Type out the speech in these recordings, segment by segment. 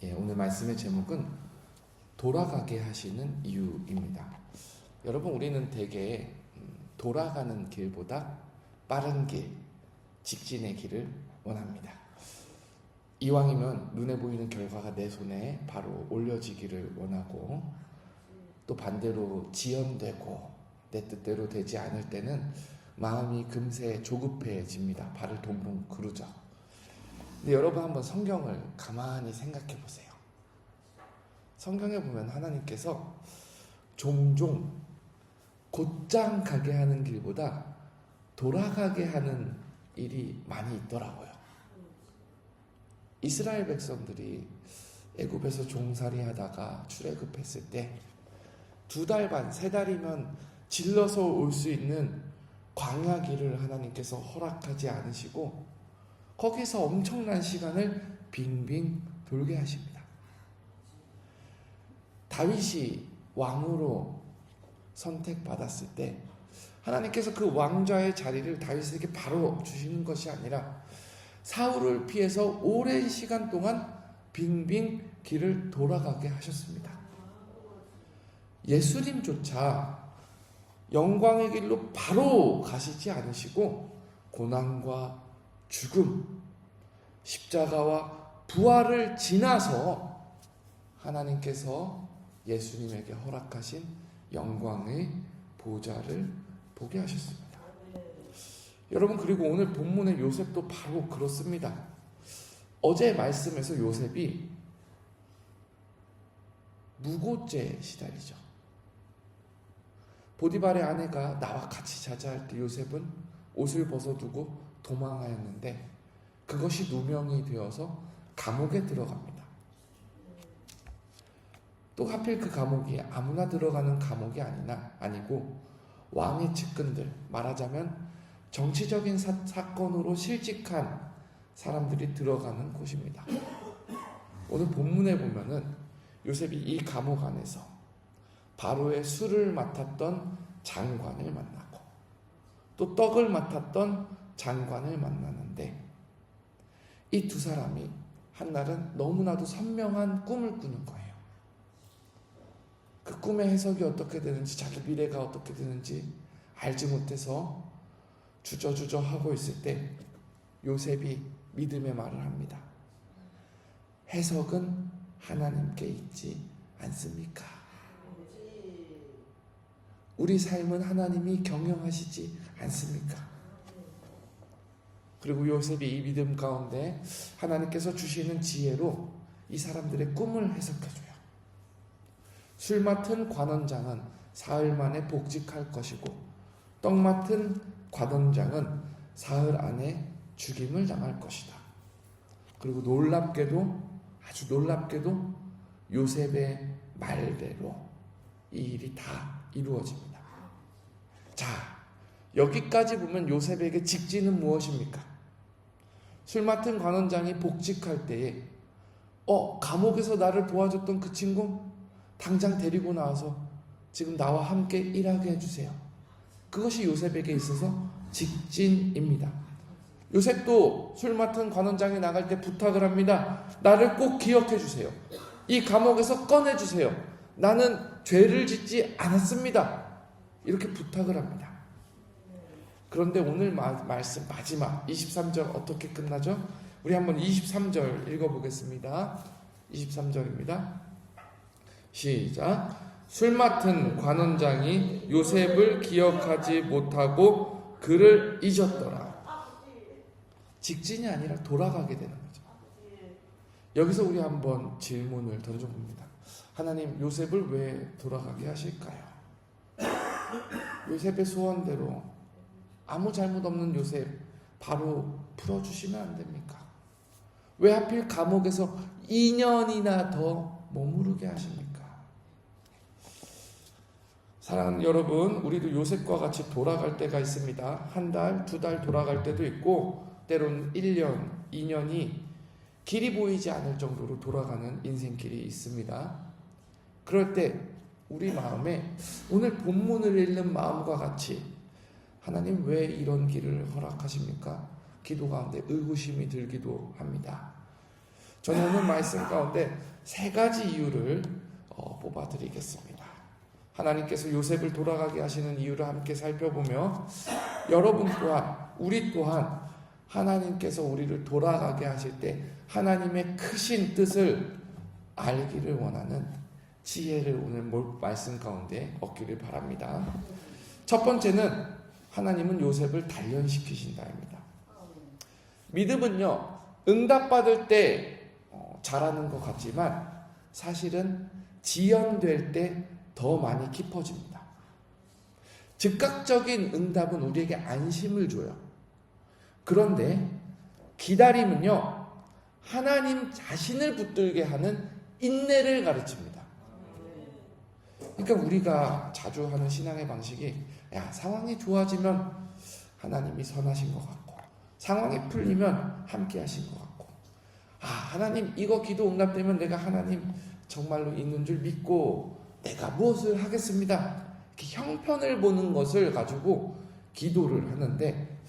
오늘 말씀의 제목은 돌아가게 하시는 이유입니다. 여러분, 우리는 대개 돌아가는 길보다 빠른 길, 직진의 길을 원합니다. 이왕이면 눈에 보이는 결과가 내 손에 바로 올려지기를 원하고, 또 반대로 지연되고 내 뜻대로 되지 않을 때는 마음이 금세 조급해집니다. 발을 동동 구르죠. 근데 여러분, 한번 성경을 가만히 생각해 보세요. 성경에 보면 하나님께서 종종 곧장 가게 하는 길보다 돌아가게 하는 일이 많이 있더라고요. 이스라엘 백성들이 애굽에서 종살이 하다가 출애굽했을 때 2달 반, 3달이면 질러서 올 수 있는 광야 길을 하나님께서 허락하지 않으시고 거기서 엄청난 시간을 빙빙 돌게 하십니다. 다윗이 왕으로 선택받았을 때 하나님께서 그 왕좌의 자리를 다윗에게 바로 주시는 것이 아니라 사울을 피해서 오랜 시간 동안 빙빙 길을 돌아가게 하셨습니다. 예수님조차 영광의 길로 바로 가시지 않으시고 고난과 죽음, 십자가와 부활을 지나서 하나님께서 예수님에게 허락하신 영광의 보좌를 보게 하셨습니다. 여러분, 그리고 오늘 본문의 요셉도 바로 그렇습니다. 어제 말씀에서 요셉이 무고죄에 시달리죠. 보디발의 아내가 나와 같이 자자 할 때 요셉은 옷을 벗어두고 도망하였는데 그것이 누명이 되어서 감옥에 들어갑니다. 또 하필 그 감옥이 아무나 들어가는 감옥이 아니고 왕의 측근들, 말하자면 정치적인 사건으로 실직한 사람들이 들어가는 곳입니다. 오늘 본문에 보면은 요셉이 이 감옥 안에서 바로의 술을 맡았던 장관을 만나고 또 떡을 맡았던 장관을 만나는데 이 두 사람이 한날은 너무나도 선명한 꿈을 꾸는 거예요. 그 꿈의 해석이 어떻게 되는지, 자기 미래가 어떻게 되는지 알지 못해서 주저주저 하고 있을 때 요셉이 믿음의 말을 합니다. 해석은 하나님께 있지 않습니까? 우리 삶은 하나님이 경영하시지 않습니까? 그리고 요셉이 이 믿음 가운데 하나님께서 주시는 지혜로 이 사람들의 꿈을 해석해줘요. 술 맡은 관원장은 사흘 만에 복직할 것이고 떡 맡은 관원장은 사흘 안에 죽임을 당할 것이다. 그리고 아주 놀랍게도 요셉의 말대로 이 일이 다 이루어집니다. 자, 여기까지 보면 요셉에게 직진은 무엇입니까? 술 맡은 관원장이 복직할 때에 감옥에서 나를 도와줬던 그 친구 당장 데리고 나와서 지금 나와 함께 일하게 해주세요. 그것이 요셉에게 있어서 직진입니다. 요셉도 술 맡은 관원장이 나갈 때 부탁을 합니다. 나를 꼭 기억해 주세요. 이 감옥에서 꺼내주세요. 나는 죄를 짓지 않았습니다. 이렇게 부탁을 합니다. 그런데 오늘 말씀 마지막 23절 어떻게 끝나죠? 우리 한번 23절 읽어보겠습니다. 23절입니다. 시작. 술 맡은 관원장이 요셉을 기억하지 못하고 그를 잊었더라. 직진이 아니라 돌아가게 되는 거죠. 여기서 우리 한번 질문을 던져봅니다. 하나님, 요셉을 왜 돌아가게 하실까요? 요셉의 소원대로 아무 잘못 없는 요셉 바로 풀어주시면 안 됩니까? 왜 하필 감옥에서 2년이나 더 머무르게 하십니까? 사랑하는 여러분, 우리도 요셉과 같이 돌아갈 때가 있습니다. 1달, 2달 돌아갈 때도 있고 때로는 1년, 2년이 길이 보이지 않을 정도로 돌아가는 인생길이 있습니다. 그럴 때 우리 마음에 오늘 본문을 읽는 마음과 같이 하나님 왜 이런 길을 허락하십니까? 기도 가운데 의구심이 들기도 합니다. 저는 오늘 말씀 가운데 세 가지 이유를 뽑아드리겠습니다. 하나님께서 요셉을 돌아가게 하시는 이유를 함께 살펴보며 여러분 또한 우리 또한 하나님께서 우리를 돌아가게 하실 때 하나님의 크신 뜻을 알기를 원하는 지혜를 오늘 말씀 가운데 얻기를 바랍니다. 첫 번째는 하나님은 요셉을 단련시키신다입니다. 믿음은요, 응답받을 때 잘하는 것 같지만 사실은 지연될 때 더 많이 깊어집니다. 즉각적인 응답은 우리에게 안심을 줘요. 그런데 기다림은요, 하나님 자신을 붙들게 하는 인내를 가르칩니다. 그러니까 우리가 자주 하는 신앙의 방식이 상황이 좋아지면 하나님이 선하신 것 같고 상황이 풀리면 함께 하신 것 같고 하나님 이거 기도 응답되면 내가 하나님 정말로 있는 줄 믿고 내가 무엇을 하겠습니다. 이렇게 형편을 보는 것을 가지고 기도를 하는데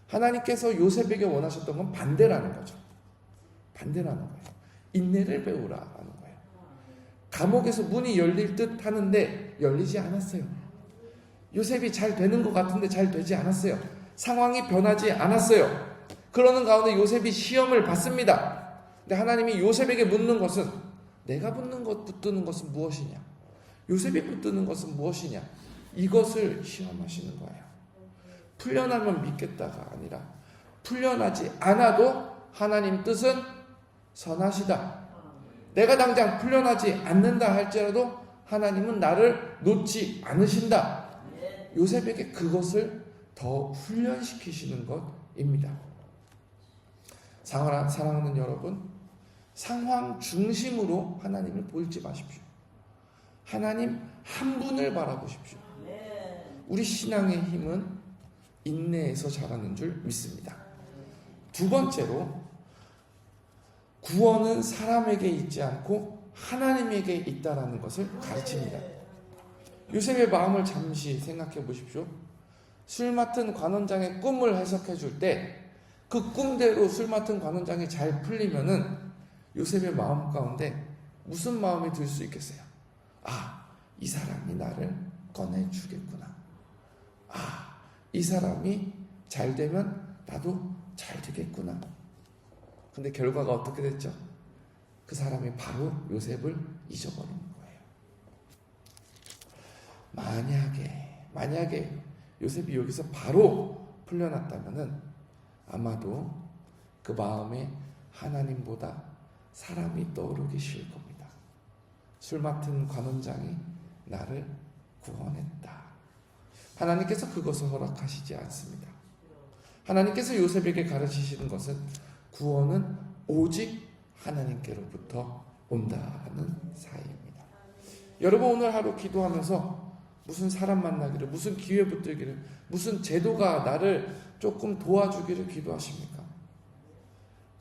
하나님께서 요셉에게 원하셨던 건 반대라는 거죠. 반대라는 거예요. 인내를 배우라는 거예요. 감옥에서 문이 열릴 듯 하는데 열리지 않았어요. 요셉이 잘 되는 것 같은데 잘 되지 않았어요. 상황이 변하지 않았어요. 그러는 가운데 요셉이 시험을 받습니다. 근데 하나님이 요셉에게 묻는 것은 내가 붙드는 것은 무엇이냐? 요셉이 붙드는 것은 무엇이냐? 이것을 시험하시는 거예요. 풀려나면 믿겠다가 아니라 풀려나지 않아도 하나님 뜻은 선하시다. 내가 당장 풀려나지 않는다 할지라도 하나님은 나를 놓지 않으신다. 요셉에게 그것을 더 훈련시키시는 것입니다. 사랑하는 여러분, 상황 중심으로 하나님을 보지 마십시오. 하나님 한 분을 바라보십시오. 우리 신앙의 힘은 인내에서 자라는 줄 믿습니다. 두 번째로, 구원은 사람에게 있지 않고 하나님에게 있다라는 것을 가르칩니다. 요셉의 마음을 잠시 생각해 보십시오. 술 맡은 관원장의 꿈을 해석해 줄 때 그 꿈대로 술 맡은 관원장이 잘 풀리면은 요셉의 마음 가운데 무슨 마음이 들 수 있겠어요? 이 사람이 나를 꺼내주겠구나. 이 사람이 잘 되면 나도 잘 되겠구나. 근데 결과가 어떻게 됐죠? 그 사람이 바로 요셉을 잊어버린 거예요. 만약에 요셉이 여기서 바로 풀려났다면은 아마도 그 마음에 하나님보다 사람이 떠오르기 쉬울 겁니다. 술 맡은 관원장이 나를 구원했다. 하나님께서 그것을 허락하시지 않습니다. 하나님께서 요셉에게 가르치시는 것은 구원은 오직 하나님께로부터 온다는 사이입니다. 여러분 오늘 하루 기도하면서 무슨 사람 만나기를, 무슨 기회 붙들기를, 무슨 제도가 나를 조금 도와주기를 기도하십니까?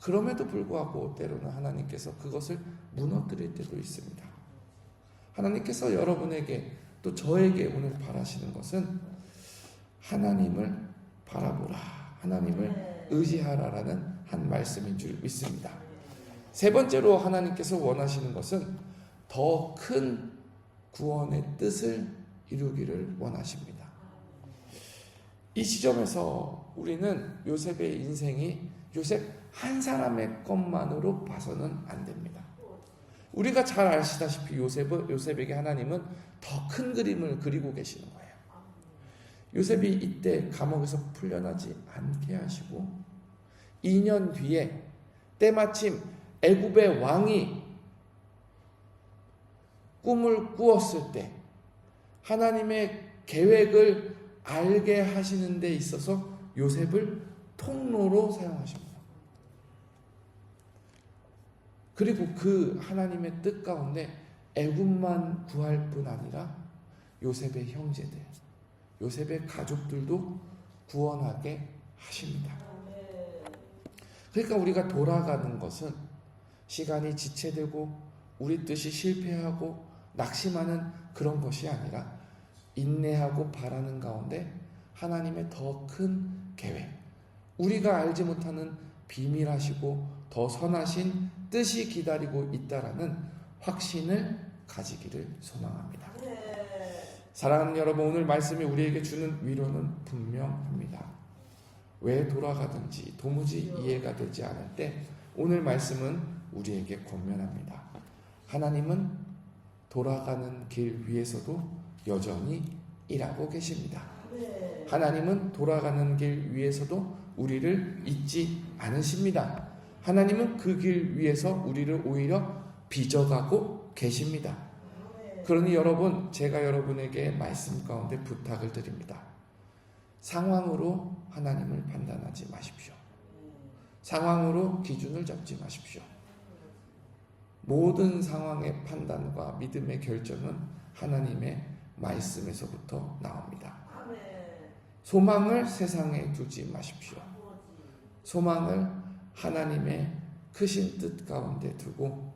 그럼에도 불구하고 때로는 하나님께서 그것을 무너뜨릴 때도 있습니다. 하나님께서 여러분에게 또 저에게 오늘 바라시는 것은 하나님을 바라보라, 하나님을 의지하라라는 한 말씀인 줄 믿습니다. 세 번째로 하나님께서 원하시는 것은 더 큰 구원의 뜻을 이루기를 원하십니다. 이 지점에서 우리는 요셉의 인생이 요셉 한 사람의 것만으로 봐서는 안 됩니다. 우리가 잘 아시다시피 요셉에게 하나님은 더 큰 그림을 그리고 계시는 거예요. 요셉이 이때 감옥에서 풀려나지 않게 하시고 2년 뒤에 때마침 애굽의 왕이 꿈을 꾸었을 때 하나님의 계획을 알게 하시는 데 있어서 요셉을 통로로 사용하십니다. 그리고 그 하나님의 뜻 가운데 애굽만 구할 뿐 아니라 요셉의 형제들, 요셉의 가족들도 구원하게 하십니다. 그러니까 우리가 돌아가는 것은 시간이 지체되고 우리 뜻이 실패하고 낙심하는 그런 것이 아니라 인내하고 바라는 가운데 하나님의 더 큰 계획, 우리가 알지 못하는 비밀하시고 더 선하신 반드시 기다리고 있다라는 확신을 가지기를 소망합니다. 사랑하는 여러분, 오늘 말씀이 우리에게 주는 위로는 분명합니다. 왜 돌아가든지 도무지 이해가 되지 않을 때 오늘 말씀은 우리에게 권면합니다. 하나님은 돌아가는 길 위에서도 여전히 일하고 계십니다. 하나님은 돌아가는 길 위에서도 우리를 잊지 않으십니다. 하나님은 그 길 위에서 우리를 오히려 빚어가고 계십니다. 그러니 여러분, 제가 여러분에게 말씀 가운데 부탁을 드립니다. 상황으로 하나님을 판단하지 마십시오. 상황으로 기준을 잡지 마십시오. 모든 상황의 판단과 믿음의 결정은 하나님의 말씀에서부터 나옵니다. 소망을 세상에 두지 마십시오. 소망을 하나님의 크신 뜻 가운데 두고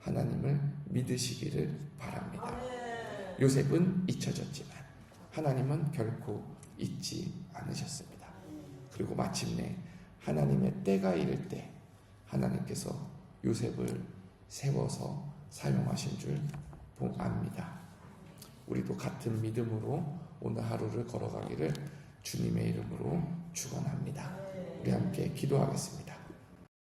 하나님을 믿으시기를 바랍니다. 요셉은 잊혀졌지만 하나님은 결코 잊지 않으셨습니다. 그리고 마침내 하나님의 때가 이를 때 하나님께서 요셉을 세워서 사용하신 줄 압니다. 우리도 같은 믿음으로 오늘 하루를 걸어가기를 주님의 이름으로 축원합니다. 우리 함께 기도하겠습니다.